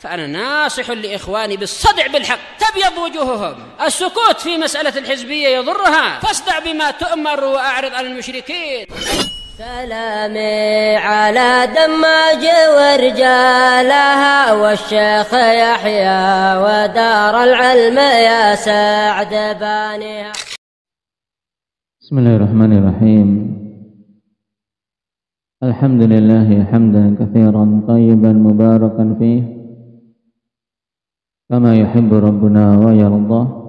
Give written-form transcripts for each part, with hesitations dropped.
فأنا ناصح لإخواني بالصدع بالحق تبيض وجوههم. السكوت في مسألة الحزبية يضرها، فاصدع بما تؤمر وأعرض عن المشركين. سلامي على دماج ورجالها والشيخ يحيى ودار العلم يا سعد بانيها. بسم الله الرحمن الرحيم. الحمد لله حمدا كثيرا طيبا مباركا فيه كما يحب ربنا ويرضى.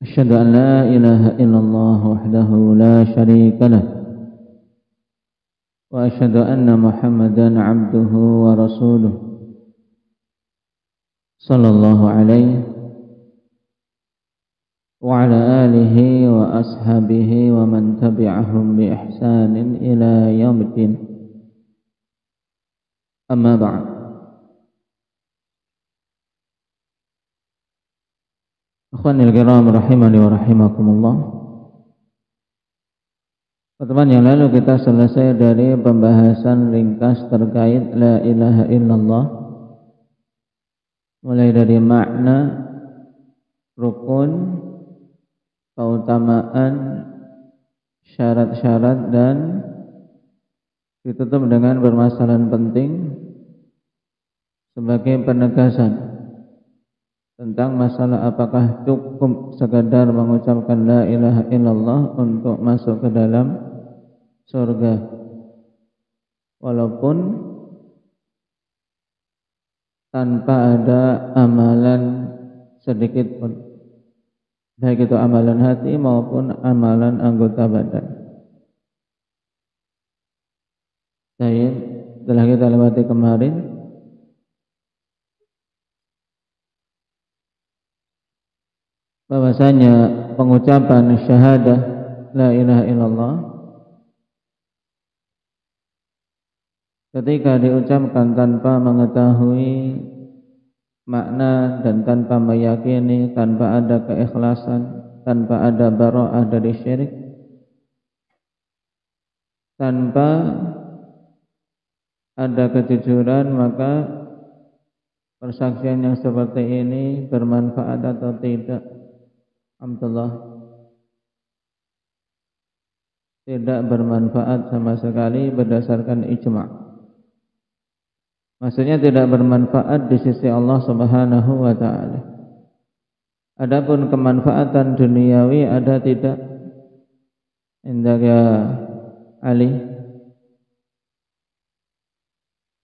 أشهد أن لا إله إلا الله وحده لا شريك له وأشهد أن محمدا عبده ورسوله صلى الله عليه وعلى آله وأصحابه ومن تبعهم بإحسان إلى يوم الدين. أما بعد. Akhwanil kiram rahimani wa rahimakumullah. Pertemuan yang lalu kita selesai dari pembahasan ringkas terkait la ilaha illallah, mulai dari makna, rukun, keutamaan, syarat-syarat, dan ditutup dengan permasalahan penting sebagai penegasan tentang masalah apakah cukup sekadar mengucapkan la ilaha illallah untuk masuk ke dalam surga, walaupun tanpa ada amalan sedikit pun, baik itu amalan hati maupun amalan anggota badan. Baik, telah kita lewati kemarin bahwasanya pengucapan syahadah la ilaha illallah ketika diucapkan tanpa mengetahui makna dan tanpa meyakini, tanpa ada keikhlasan, tanpa ada bara'ah dari syirik, tanpa ada kejujuran, maka persaksian yang seperti ini bermanfaat atau tidak? Alhamdulillah, tidak bermanfaat sama sekali berdasarkan ijma'. Maksudnya tidak bermanfaat di sisi Allah Subhanahu wa ta'ala. Adapun kemanfaatan duniawi ada tidak? Indah ya Ali,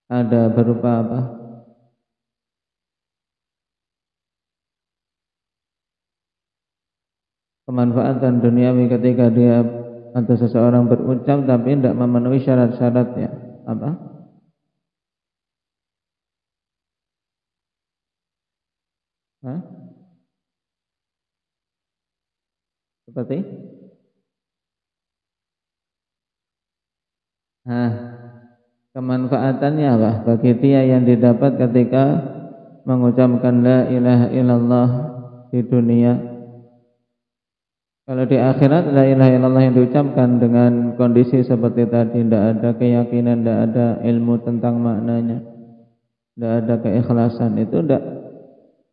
ada berupa apa? Kemanfaatan duniawi ketika dia atau seseorang berucap tapi tidak memenuhi syarat-syaratnya, apa? Hah? Seperti? Kemanfaatannya apa? Bagi dia yang didapat ketika mengucapkan la ilaha illallah di dunia. Kalau di akhirat la ilaha illallah yang diucapkan dengan kondisi seperti tadi, tidak ada keyakinan, tidak ada ilmu tentang maknanya, tidak ada keikhlasan, itu tidak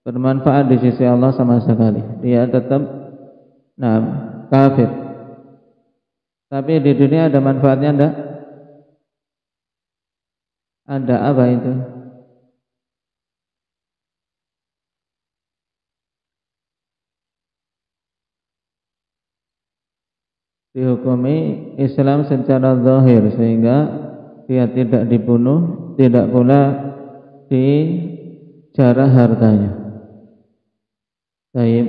bermanfaat di sisi Allah sama sekali. Dia tetap kafir. Tapi di dunia ada manfaatnya tidak? Ada. Apa itu? Dihukumi Islam secara zahir sehingga dia tidak dibunuh, tidak pula dijarah hartanya. Baik.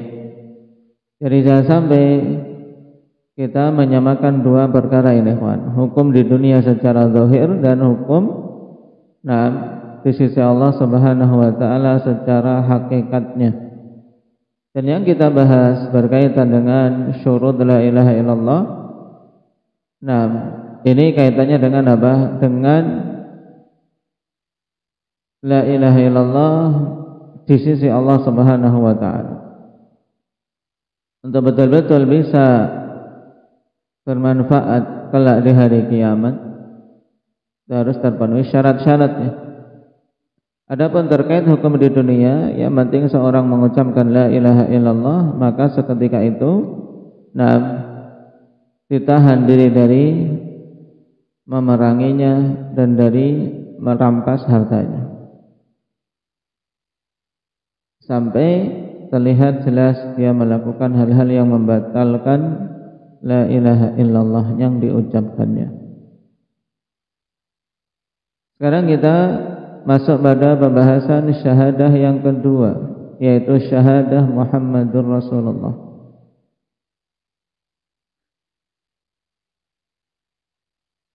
Jadi jangan sampai kita menyamakan dua perkara ini, kawan. Hukum di dunia secara zahir dan hukum di sisi Allah Subhanahu wa ta'ala secara hakikatnya. Dan yang kita bahas berkaitan dengan syurut la ilaha illallah. Ini kaitannya dengan apa? Dengan la ilaha illallah di sisi Allah Subhanahu wa ta'ala. Untuk betul-betul bisa bermanfaat kelak di hari kiamat, harus terpenuhi syarat-syaratnya. Adapun terkait hukum di dunia, yang penting seorang mengucapkan la ilaha illallah, maka seketika itu ditahan diri dari memeranginya dan dari merampas hartanya, sampai terlihat jelas dia melakukan hal-hal yang membatalkan la ilaha illallah yang diucapkannya. Sekarang kita masuk pada pembahasan syahadah yang kedua, yaitu syahadah Muhammadur Rasulullah.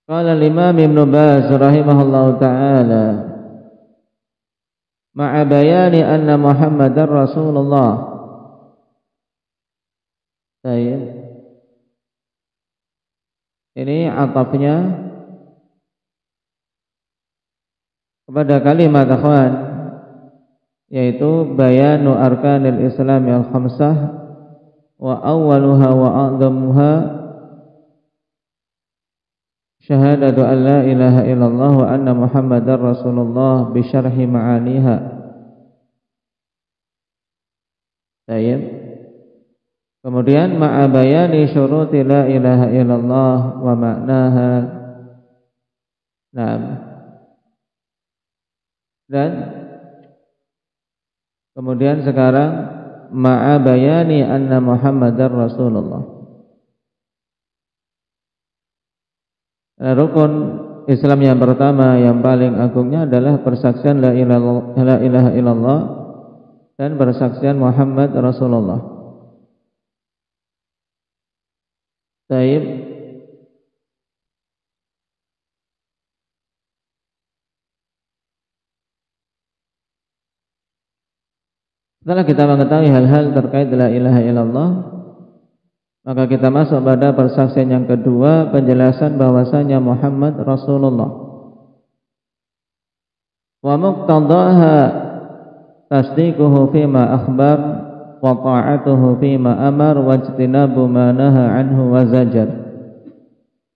Qala al-Imam Ibn Baz rahimahullahu ta'ala, ma'a bayani anna Muhammadar Rasulullah. Ini atafnya kepada kalimat akhwan, yaitu bayanu arkanil Islam al-khamsah wa awwaluha wa a'zamuha syahadatu an la ilaha illallah wa anna Muhammadar Rasulullah bi syarhi ma'aniha. Kemudian ma'a bayani syuruti la ilaha illallah wa ma'naha. Dan kemudian sekarang ma'a bayani anna Muhammadar Rasulullah. Rukun Islam yang pertama yang paling agungnya adalah persaksian la ilaha illallah dan persaksian Muhammad Rasulullah. Baik. Setelah kita mengetahui hal-hal terkait la ilaha illallah, maka kita masuk pada persaksian yang kedua, penjelasan bahwasanya Muhammad Rasulullah. Wa muqtadaha tasdiquhu fima akhbar wa ta'atuhu fima amar wa ijtinabu ma naha anhu wa zajar.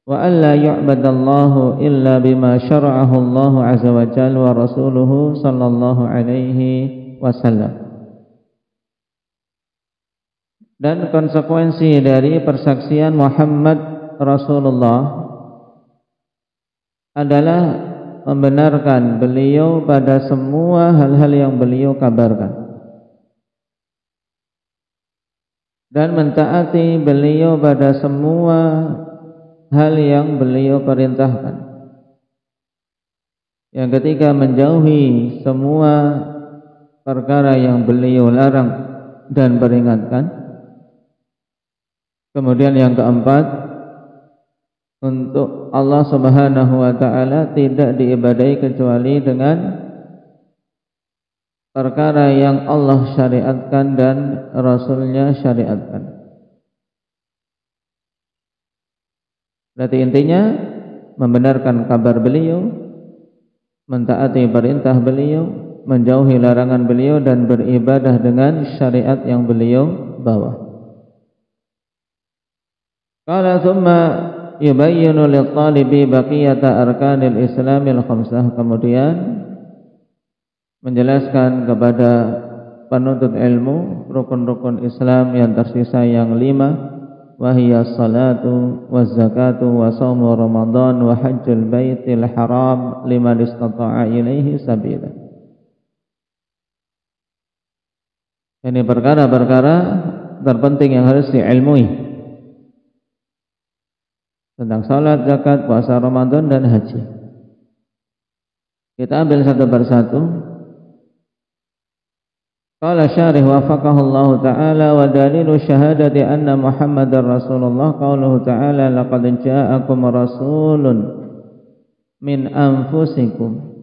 Wa alla yu'badallahu illa bima syara'ahu Allah azza wa jalla wa rasuluhu sallallahu alaihi wasallam. Dan konsekuensi dari persaksian Muhammad Rasulullah adalah membenarkan beliau pada semua hal-hal yang beliau kabarkan dan mentaati beliau pada semua hal yang beliau perintahkan. Yang ketiga, menjauhi semua perkara yang beliau larang dan peringatkan. Kemudian yang keempat, untuk Allah Subhanahu wa ta'ala tidak diibadahi kecuali dengan perkara yang Allah syariatkan dan Rasulnya syariatkan. Berarti intinya membenarkan kabar beliau, mentaati perintah beliau, menjauhi larangan beliau, dan beribadah dengan syariat yang beliau bawa. Qala thumma yubayyinu lit-talibi baqiyata arkanil Islamil khamsah. Kemudian menjelaskan kepada penuntut ilmu rukun-rukun Islam yang tersisa yang 5, wahiya salatu wa zakatu wa shaumu ramadan wa hajjul baitil haram liman istata'a ilaihi sabila. Ini perkara-perkara terpenting yang harus diilmui tentang salat, zakat, puasa Ramadan dan haji. Kita ambil satu persatu. Qala syarih wafaqahu Allah ta'ala, wa dalilu syahadati anna Muhammadar Rasulullah qauluhu ta'ala, laqad ja'akum rasulun min anfusikum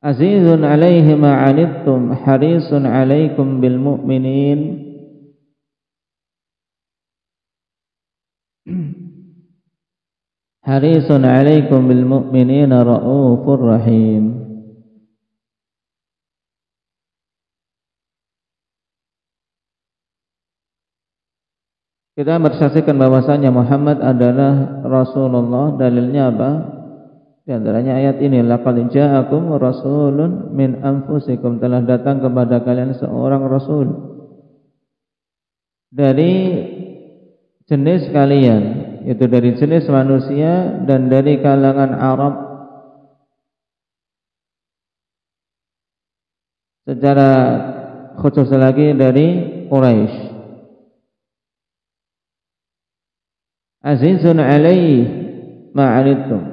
azizun 'alaihi ma 'anittum harisun 'alaikum bil mu'minin harisun 'alaikum bil mu'minina raufur rahim. Kita bersaksikan bahwasanya Muhammad adalah Rasulullah. Dalilnya apa? Di antaranya ayat ini, laqad ja'akum rasulun min anfusikum, telah datang kepada kalian seorang rasul dari jenis kalian, yaitu dari jenis manusia dan dari kalangan Arab. Secara khusus lagi dari Quraisy. Azizun alaihi ma'anittum,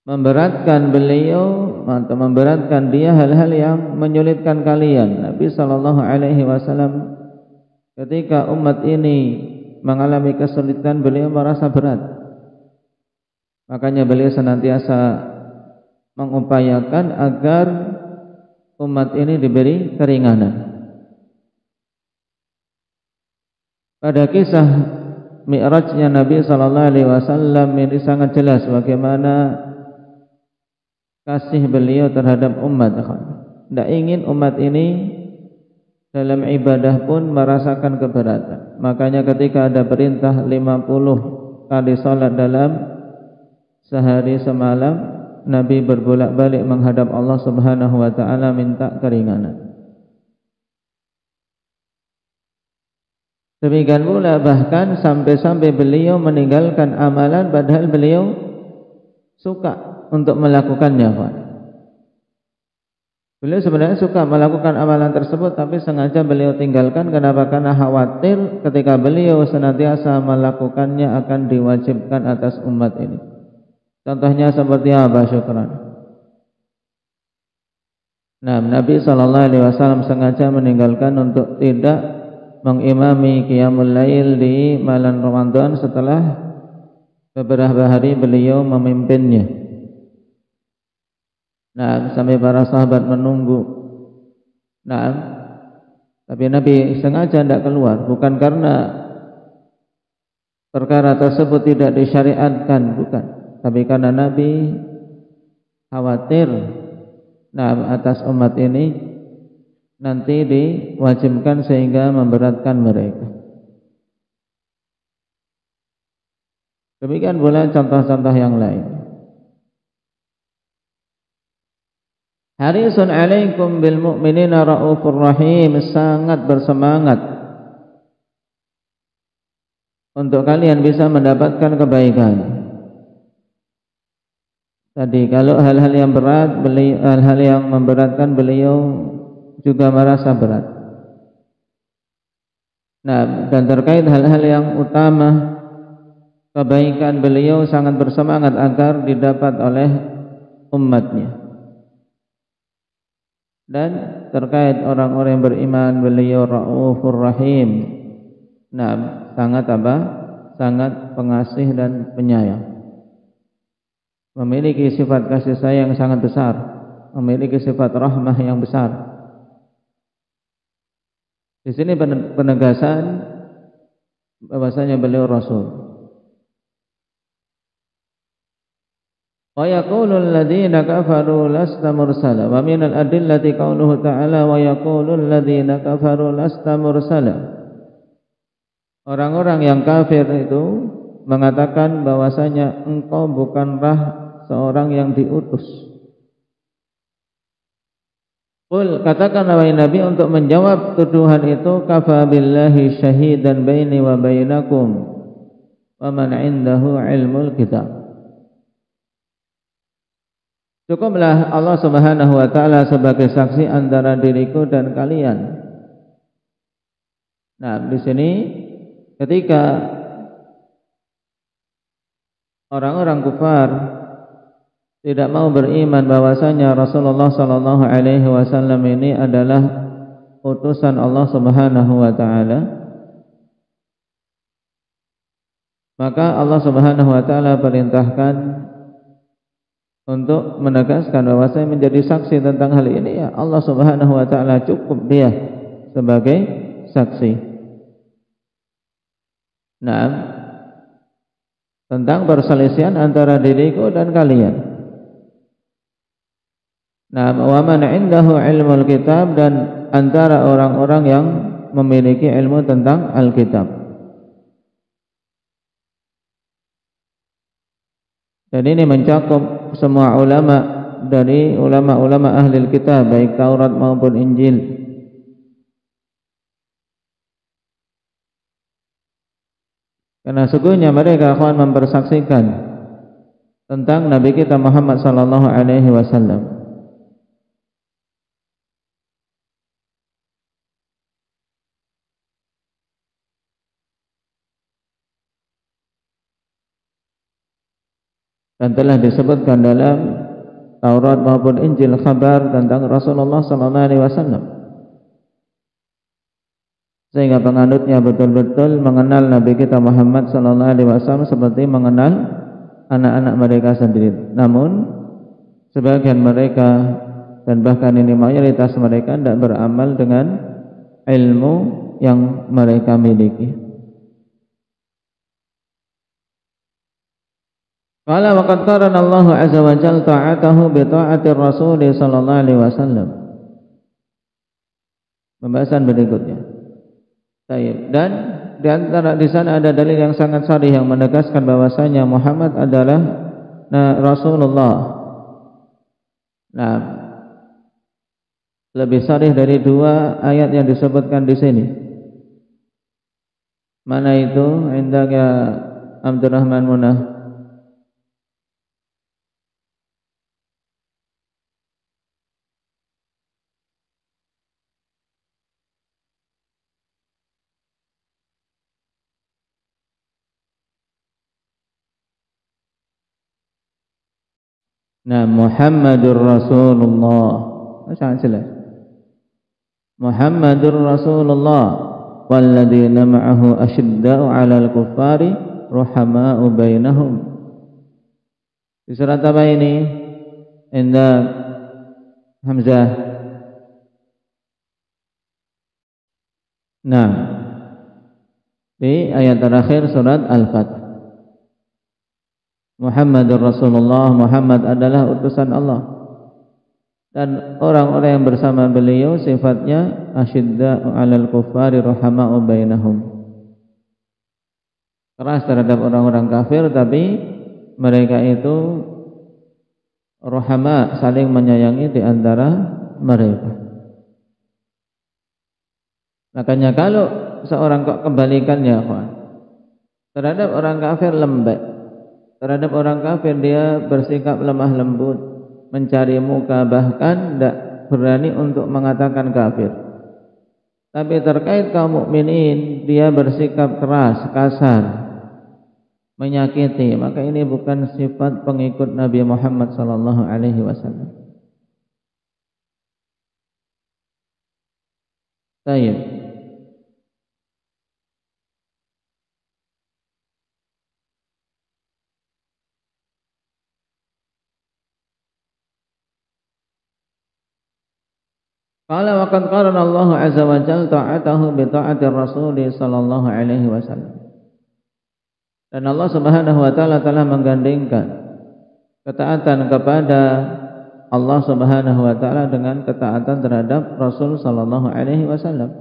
memberatkan beliau atau memberatkan dia hal-hal yang menyulitkan kalian. Nabi sallallahu alaihi wasallam ketika umat ini mengalami kesulitan, beliau merasa berat. Makanya beliau senantiasa mengupayakan agar umat ini diberi keringanan. Pada kisah Mi'rajnya Nabi sallallahu alaihi wasallam ini sangat jelas bagaimana kasih beliau terhadap umat. Tidak ingin umat ini dalam ibadah pun merasakan keberatan. Makanya ketika ada perintah 50 kali salat dalam sehari semalam, Nabi berbolak-balik menghadap Allah Subhanahu wa taala minta keringanan. Demikian pula bahkan sampai-sampai beliau meninggalkan amalan padahal beliau suka untuk melakukannya, Pak. Beliau sebenarnya suka melakukan amalan tersebut, tapi sengaja beliau tinggalkan. Kenapa? Karena khawatir ketika beliau senantiasa melakukannya akan diwajibkan atas umat ini. Contohnya seperti apa? Syukran. Nah, Nabi SAW sengaja meninggalkan untuk tidak mengimami qiyamul lail di malam Ramadan setelah beberapa hari beliau memimpinnya. Nah, sampai para sahabat menunggu. Nah, tapi Nabi sengaja tidak keluar, bukan karena perkara tersebut tidak disyariatkan, bukan, tapi karena Nabi khawatir atas umat ini nanti diwajibkan sehingga memberatkan mereka. Demikian pula contoh-contoh yang lain. Harisun alaikum bil mu'minina raufur rahim, sangat bersemangat untuk kalian bisa mendapatkan kebaikan. Tadi kalau hal-hal yang berat, hal-hal yang memberatkan beliau juga merasa berat. Nah, dan terkait hal-hal yang utama kebaikan, beliau sangat bersemangat agar didapat oleh umatnya. Dan terkait orang-orang yang beriman, beliau Raufur Rahim. Nah, sangat apa? Sangat pengasih dan penyayang. Memiliki sifat kasih sayang yang sangat besar, memiliki sifat rahmah yang besar. Di sini penegasan bahwasanya beliau Rasul. Wa yaqulul ladzina kafaru lasta mursala, wa minal adillati qauluhu ta'ala wa yaqulul ladzina kafaru lasta mursala. Orang-orang yang kafir itu mengatakan bahwasanya engkau bukanlah seorang yang diutus. Qul, katakan wahai Nabi untuk menjawab tuduhan itu, kafa billahi syahidan baini wa bainakum wa man indahu ilmul kitab. Cukuplah Allah Subhanahu wa taala sebagai saksi antara diriku dan kalian. Nah, di sini ketika orang-orang kufar tidak mau beriman bahwasanya Rasulullah sallallahu alaihi wasallam ini adalah utusan Allah Subhanahu wa taala, maka Allah Subhanahu wa taala perintahkan untuk menegaskan bahwasanya menjadi saksi tentang hal ini ya Allah Subhanahu wa taala, cukup dia sebagai saksi. Nah, tentang perselisihan antara diriku dan kalian. Nah, wa man indahu ilmul kitab, dan antara orang-orang yang memiliki ilmu tentang Alkitab. Dan ini mencakup semua ulama dari ulama-ulama ahli kitab, baik Taurat maupun Injil. Karena sesungguhnya mereka akan mempersaksikan tentang Nabi kita Muhammad sallallahu alaihi wasallam. Dan telah disebutkan dalam Taurat maupun Injil kabar tentang Rasulullah sallallahu alaihi wasallam, sehingga penganutnya betul-betul mengenal Nabi kita Muhammad sallallahu alaihi wasallam seperti mengenal anak-anak mereka sendiri. Namun sebagian mereka dan bahkan ini mayoritas mereka tidak beramal dengan ilmu yang mereka miliki. Qala wa qad qarana Allah azza wa jalla ta'atahu bi ta'ati Rasul sallallahu alaihi wasallam. Pembahasan berikutnya. Baik, dan di antara di sana ada dalil yang sangat sharih yang menegaskan bahwasanya Muhammad adalah Rasulullah. Nah, lebih sharih dari dua ayat yang disebutkan di sini. Mana itu? Indaka Abdurrahman Munah. Nah, Muhammadur Rasulullah. Sangat jelas. Muhammadur Rasulullah walladzina ma'ahu asyidda'u 'alal kuffari ruhama'u bainahum. Di surat apa ini? Indah Hamzah. Nah, di ayat terakhir surat Al-Fath. Muhammadur Rasulullah, Muhammad adalah utusan Allah. Dan orang-orang yang bersama beliau sifatnya asyidda'u 'alal kuffari rahama'u bainahum. Keras terhadap orang-orang kafir, tapi mereka itu rahama, saling menyayangi di antara mereka. Makanya kalau seorang kok kebalikannya, terhadap orang kafir lembek, terhadap orang kafir dia bersikap lemah lembut, mencari muka, bahkan tidak berani untuk mengatakan kafir. Tapi terkait kaum mukminin dia bersikap keras, kasar, menyakiti. Maka ini bukan sifat pengikut Nabi Muhammad sallallahu alaihi wasallam. Baik. Qala wa qad qarana Allah azza wa jalla ta'atahu bi ta'ati Rasul sallallahu alaihi wasallam. Dan Allah Subhanahu wa taala telah menggandengkan ketaatan kepada Allah Subhanahu wa taala dengan ketaatan terhadap Rasul sallallahu alaihi wasallam.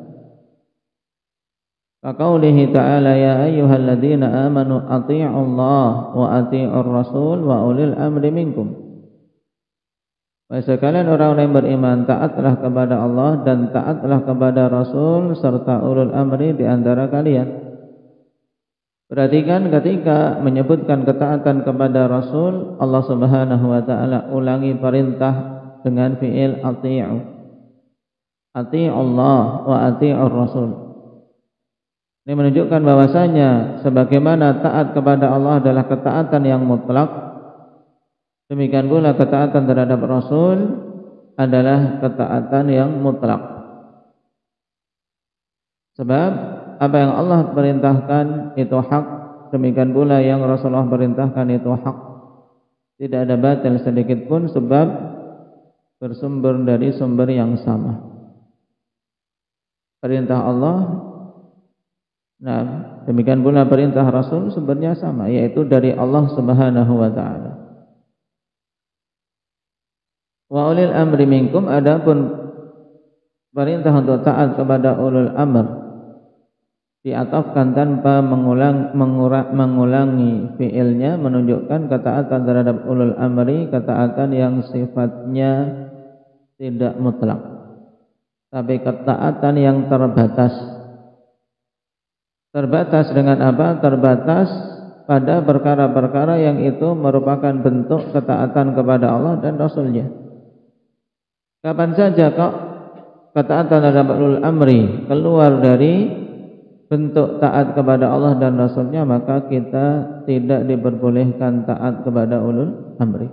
Kaqaulihi ta'ala ya ayyuhalladzina amanu athi'ullaha wa athi'ur rasul wa ulil amri minkum. Sekalian orang-orang yang beriman, taatlah kepada Allah dan taatlah kepada Rasul serta ulul amri di antara kalian. Perhatikan ketika menyebutkan ketaatan kepada Rasul, Allah Subhanahu wa taala ulangi perintah dengan fi'il ati'u. Ati'u Allah wa ati'ur Rasul. Ini menunjukkan bahwasanya sebagaimana taat kepada Allah adalah ketaatan yang mutlak, demikian pula ketaatan terhadap Rasul adalah ketaatan yang mutlak. Sebab apa yang Allah perintahkan itu hak, demikian pula yang Rasulullah perintahkan itu hak. Tidak ada batil sedikit pun sebab bersumber dari sumber yang sama. Perintah Allah, nah demikian pula perintah Rasul sumbernya sama, yaitu dari Allah Subhanahu wa taala. Wa ulil amri minkum, adapun perintah untuk taat kepada ulul amr diatafkan tanpa mengulangi fiilnya, menunjukkan ketaatan terhadap ulul amri, ketaatan yang sifatnya tidak mutlak, tapi ketaatan yang terbatas. Terbatas dengan apa? Terbatas pada perkara-perkara yang itu merupakan bentuk ketaatan kepada Allah dan Rasulnya. Kapan saja kok ketaatan terhadap ulul amri keluar dari bentuk taat kepada Allah dan Rasulnya, maka kita tidak diperbolehkan taat kepada ulul amri.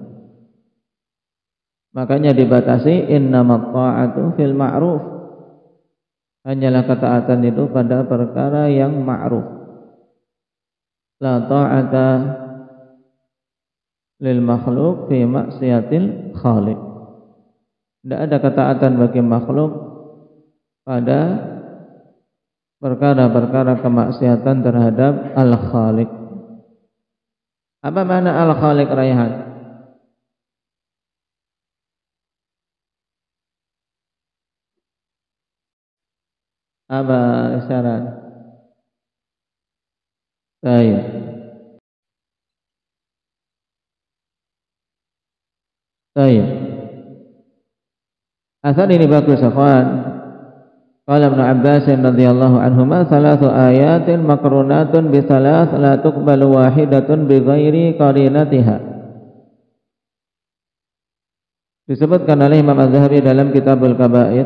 Makanya dibatasi innamat ta'atu fil ma'ruf. Hanyalah ketaatan itu pada perkara yang ma'ruf. La ta'ata lil makhluk fi maksiatil khaliq. Tidak ada ketaatan bagi makhluk pada perkara-perkara kemaksiatan terhadap al-khaliq. Apa makna al-khaliq, Raihan? Apa isyarat? Baik. Baik. Asal ini bagus, akhwan. Qala Ibnu Abbas radhiyallahu anhuma salatu ayatin makrunatun bi salas la tuqbalu wahidatun bi ghairi qarinatiha. Disebutkan oleh Imam Az-Zahabi dalam Kitabul Kabair.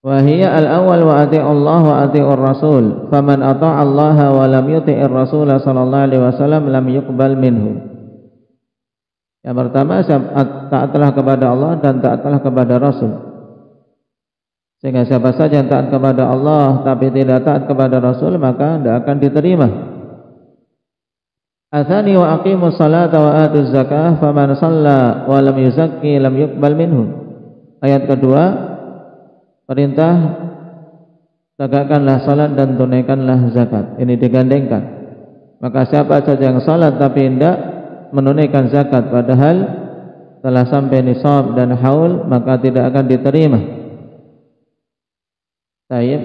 Wahiyya al-awwal wa ati'u Allah wa ati'ur Rasul. Faman ata'a Allah wa lam yuti'ir Rasul sallallahu alaihi wasallam lam yuqbal minhu. Yang pertama, taatlah kepada Allah dan taatlah kepada Rasul. Sehingga siapa saja yang taat kepada Allah tapi tidak taat kepada Rasul, maka tidak akan diterima. Atsani wa aqimus salata wa atuz zakah faman shalla wa lam yuzakki lam yuqbal minhu. Ayat kedua, perintah tegakkanlah salat dan tunaikanlah zakat. Ini digandengkan. Maka siapa saja yang salat tapi tidak menunaikan zakat padahal telah sampai nisab dan haul, maka tidak akan diterima. Tayyib.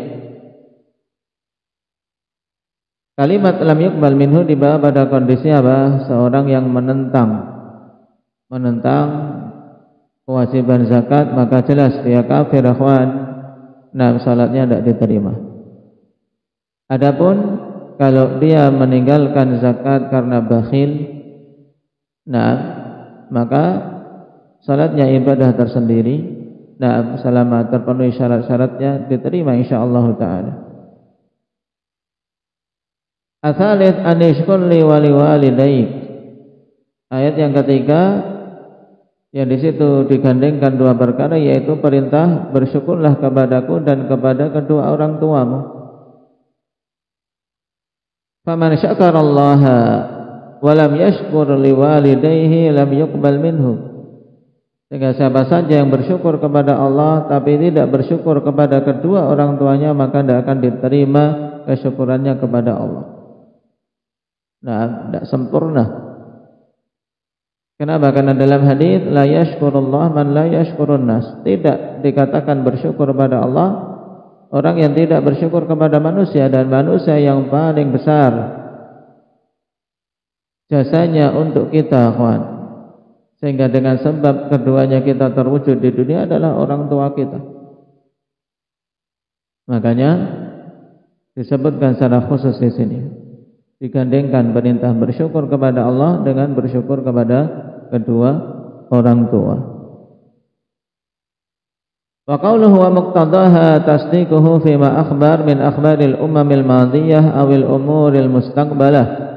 Kalimat lam yuqbal minhu dibawa pada kondisi apa? Seorang yang menentang kewajiban zakat, maka jelas dia kafir, akhwan. Nah, salatnya tidak diterima. Adapun kalau dia meninggalkan zakat karena bakhil, nah, maka salatnya ibadah tersendiri. Nah, selama terpenuhi syarat-syaratnya diterima insyaallah taala. Atsalits anishkur li walidaik. Ayat yang ketiga, yang di situ digandengkan dua perkara, yaitu perintah bersyukurlah kepadaku dan kepada kedua orang tuamu. Faman syakarallaha wa lam yashkur liwalidayhi lam yuqbal minhu. Sehingga siapa saja yang bersyukur kepada Allah tapi tidak bersyukur kepada kedua orang tuanya, maka tidak akan diterima kesyukurannya kepada Allah. Nah, tidak sempurna. Kenapa? Karena dalam hadis la yashkurullah man la yashkurun nas. Tidak dikatakan bersyukur kepada Allah orang yang tidak bersyukur kepada manusia, dan manusia yang paling besar jasanya untuk kita, kawan. Sehingga dengan sebab keduanya kita terwujud di dunia adalah orang tua kita. Makanya disebutkan secara khusus di sini, digandengkan perintah bersyukur kepada Allah dengan bersyukur kepada kedua orang tua. Wa qawluhu wa muqtadaha tasdiquhu fima akhbar min akhbaril umamil madiyah awil umuril mustaqbalah.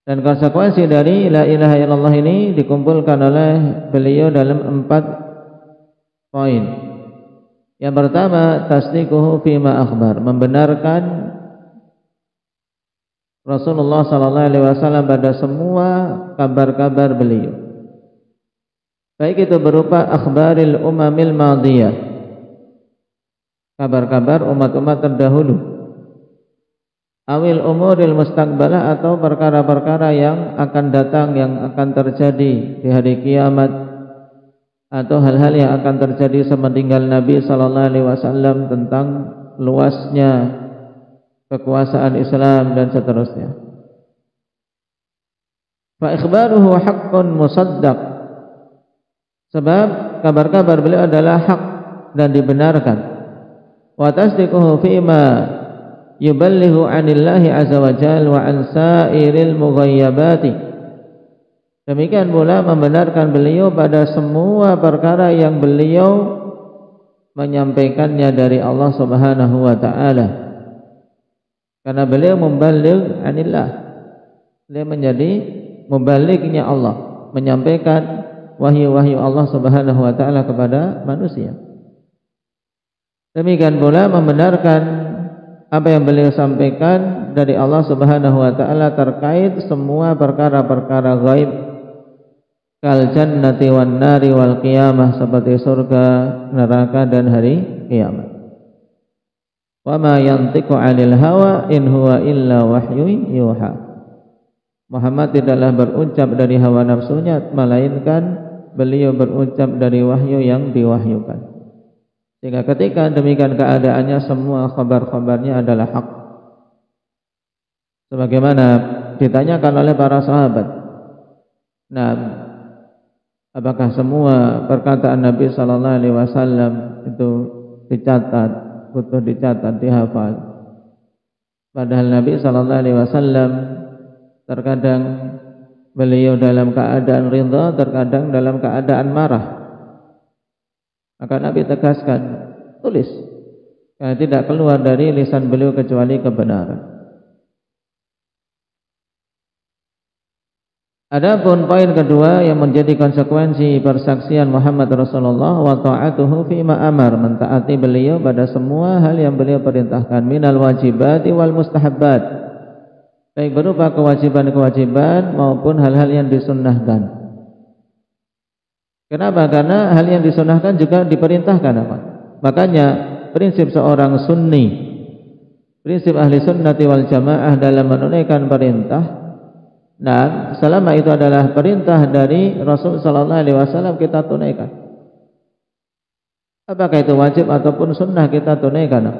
Dan konsekuensi dari la ilaha illallah ini dikumpulkan oleh beliau dalam 4 poin. Yang pertama, tasdiquhu fima akhbar, membenarkan Rasulullah sallallahu alaihi wasallam pada semua kabar-kabar beliau. Baik itu berupa akhbaril umamil madiyah, kabar-kabar umat-umat terdahulu, awil umuril mustaqbalah, atau perkara-perkara yang akan datang, yang akan terjadi di hari kiamat, atau hal-hal yang akan terjadi semeninggal Nabi sallallahu alaihi wasallam tentang luasnya kekuasaan Islam dan seterusnya. Fa ikhbaruhu haqqun musaddaq, sebab kabar-kabar beliau adalah hak dan dibenarkan. Wa tasdiquhu fima yuballighu 'anillahi azza wa jalla wa an sa'iril mughayyabati. Demikian pula membenarkan beliau pada semua perkara yang beliau menyampaikannya dari Allah Subhanahu wa taala. Karena beliau membaligh 'anillah. Beliau menjadi mubalignya Allah, menyampaikan wahyu-wahyu Allah Subhanahu wa taala kepada manusia. Demikian pula membenarkan apa yang beliau sampaikan dari Allah Subhanahu wa taala terkait semua perkara-perkara gaib, kal jannati wan nari wal qiyamah, seperti surga, neraka dan hari kiamat. Wa ma yantiqu 'anil hawa in huwa illa wahyun yuha. Muhammad tidaklah berucap dari hawa nafsunya, melainkan beliau berucap dari wahyu yang diwahyukan. Sehingga ketika demikian keadaannya, semua kabar-kabarnya adalah hak. Sebagaimana ditanyakan oleh para sahabat, nah, apakah semua perkataan Nabi sallallahu alaihi wasallam itu dicatat, butuh dicatat, dihafal? Padahal Nabi sallallahu alaihi wasallam terkadang beliau dalam keadaan ridha, terkadang dalam keadaan marah. Maka Nabi tegaskan, tulis, karena tidak keluar dari lisan beliau kecuali kebenaran. Adapun poin kedua yang menjadi konsekuensi persaksian Muhammad Rasulullah, wa ta'atuhu fima amar, mentaati beliau pada semua hal yang beliau perintahkan, minal wajibati wal mustahabbat, baik berupa kewajiban-kewajiban maupun hal-hal yang disunnahkan. Kenapa? Karena hal yang disunnahkan juga diperintahkan apa? Makanya prinsip seorang sunni, prinsip ahli sunnati wal jamaah dalam menunaikan perintah, dan selama itu adalah perintah dari Rasul sallallahu alaihi wasallam, kita tunaikan. Apakah itu wajib ataupun sunnah, kita tunaikan.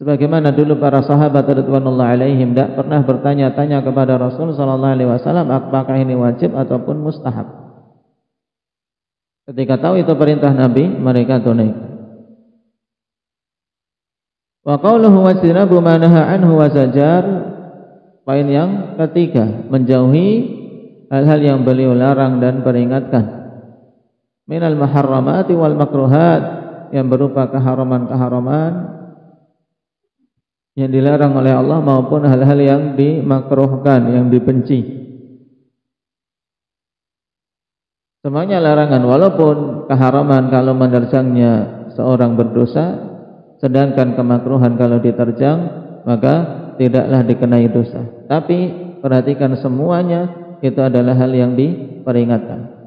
Sebagaimana dulu para sahabat radhiyallahu alaihim tidak pernah bertanya-tanya kepada Rasul sallallahu alaihi wasallam apakah ini wajib ataupun mustahab. Ketika tahu itu perintah Nabi, mereka tunaikan. Wa qauluhu wajtinabu ma nahaa anhu wa zajar, poin yang ketiga, menjauhi hal-hal yang beliau larang dan peringatkan. Minal muharramati wal makruhat, yang berupa keharaman-keharaman yang dilarang oleh Allah maupun hal-hal yang dimakruhkan, yang dibenci. Semuanya larangan, walaupun keharaman kalau menerjangnya seorang berdosa, sedangkan kemakruhan kalau diterjang maka tidaklah dikenai dosa. Tapi perhatikan, semuanya itu adalah hal yang diperingatkan.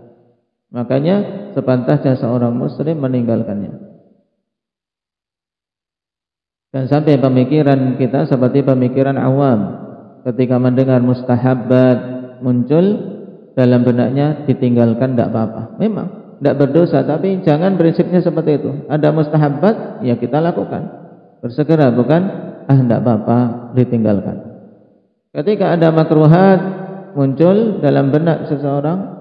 Makanya sepantasnya seorang muslim meninggalkannya. Dan sampai pemikiran kita seperti pemikiran awam, ketika mendengar mustahabbat muncul dalam benaknya, ditinggalkan tidak apa-apa. Memang tidak berdosa, tapi jangan prinsipnya seperti itu. Ada mustahabbat, ya kita lakukan, bersegera, bukan tidak apa-apa, ditinggalkan. Ketika ada makruhat muncul dalam benak seseorang,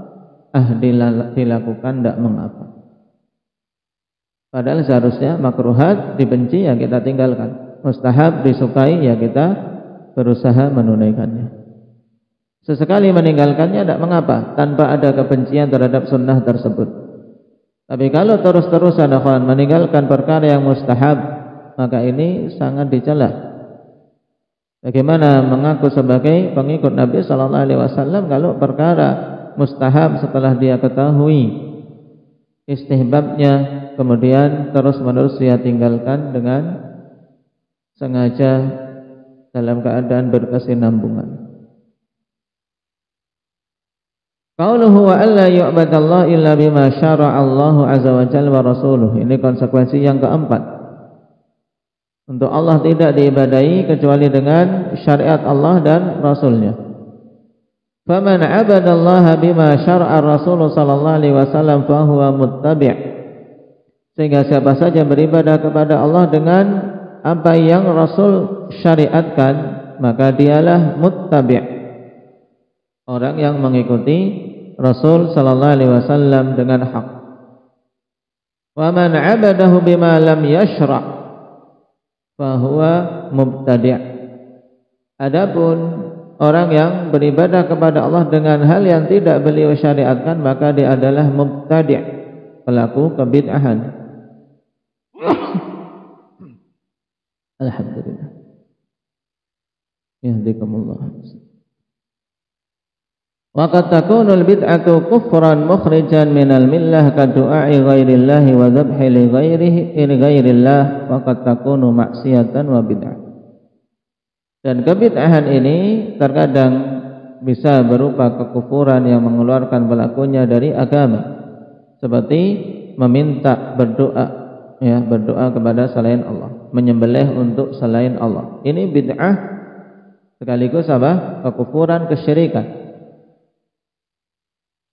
dilakukan, tidak mengapa. Padahal seharusnya makruhat dibenci, ya kita tinggalkan. Mustahab disukai, ya kita berusaha menunaikannya. Sesekali meninggalkannya tidak mengapa, tanpa ada kebencian terhadap sunnah tersebut. Tapi kalau terus-terusan meninggalkan perkara yang mustahab, maka ini sangat dicela. Bagaimana mengaku sebagai pengikut Nabi sallallahu alaihi wasallam kalau perkara mustahab setelah dia ketahui istihbabnya, kemudian terus-menerus dia tinggalkan dengan sengaja dalam keadaan berkesinambungan. Qauluhu wa alla yu'badallahu illa bima syara'a Allahu azza wa jalla wa rasuluh. Ini konsekuensi yang keempat. Untuk Allah tidak diibadahi kecuali dengan syariat Allah dan Rasulnya. Faman 'abadallaha bima syara'a Rasul sallallahu alaihi wasallam fa huwa muttabi'. Sehingga siapa saja beribadah kepada Allah dengan apa yang Rasul syariatkan, maka dialah muttabi', orang yang mengikuti Rasul sallallahu alaihi wasallam dengan hak. Wa man 'abadahu bima lam yashra' fa huwa mubtadi'. Adapun orang yang beribadah kepada Allah dengan hal yang tidak beliau syariatkan, maka dia adalah mubtadi', pelaku kebid'ahan. Alhamdulillah. Yahdikumullah. Wa qad takunu al-bid'atu kufran mukhrijan minal millah ka du'a'i ghairillahi wa dhabhi li ghairillah wa qad takunu maksiatan wa bid'ah. Dan kebid'ahan ini terkadang bisa berupa kekufuran yang mengeluarkan pelakunya dari agama, seperti meminta berdoa kepada selain Allah, menyembelih untuk selain Allah. Ini bid'ah sekaligus kekufuran, kesyirikan.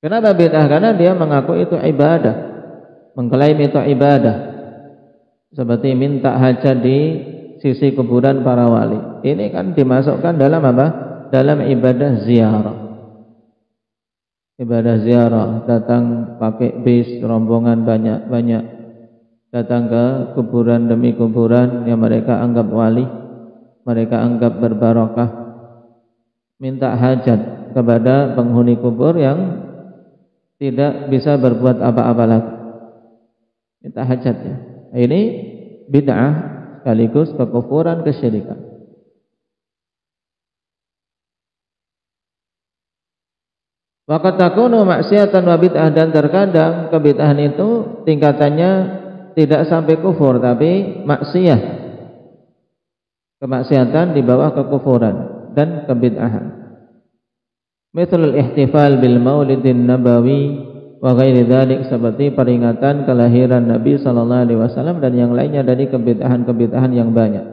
Kenapa bid'ah? Karena dia mengaku itu ibadah, mengklaim itu ibadah, seperti minta hajat di sisi kuburan para wali. Ini kan dimasukkan dalam dalam ibadah ziarah. Ibadah ziarah, datang pakai bis, rombongan banyak-banyak, datang ke kuburan demi kuburan yang mereka anggap wali, mereka anggap berbarokah, minta hajat kepada penghuni kubur yang tidak bisa berbuat apa-apa lagi, minta hajatnya. Ini bid'ah sekaligus kekufuran, kesyirikan. Waqad takunu maksiatan wa bid'ah, dan terkadang kebid'ahan itu tingkatannya tidak sampai kufur, tapi maksiyah, kemaksiatan di bawah kekufuran dan kebid'ahan. Mithlul ihtifal bil maulidin nabawi wa ghairi dzalik, seperti peringatan kelahiran Nabi sallallahu alaihi wasallam dan yang lainnya dari kebid'ahan-kebid'ahan yang banyak.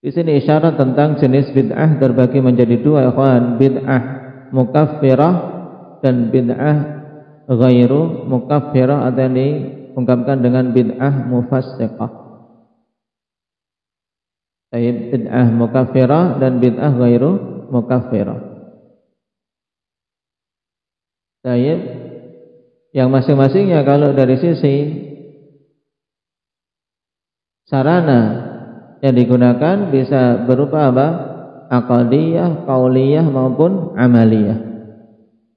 Di sini isyarat tentang jenis bid'ah terbagi menjadi dua, ikhwan, bid'ah mukaffirah dan bid'ah ghairu mukaffirah, atau yang diungkapkan dengan bid'ah mufassiqah. Bid'ah mukaffirah dan bid'ah ghairu mukaffirah. Yang masing-masingnya kalau dari sisi sarana yang digunakan bisa berupa aqdiyah, qauliyah maupun amaliyah.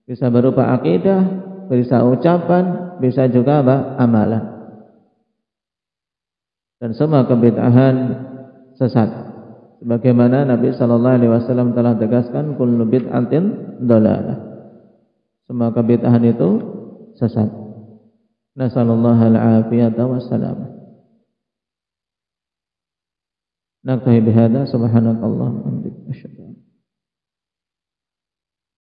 Bisa berupa akidah, bisa ucapan, bisa juga amalan. Dan semua kebid'ahan sesat. Sebagaimana Nabi sallallahu alaihi wasallam telah tegaskan, kullu bid'atin dhalalah. Semua kebid'ahan itu sesat. Nasallallahu al-afiyata wassalam. Naktahi bihada, subhanakallah.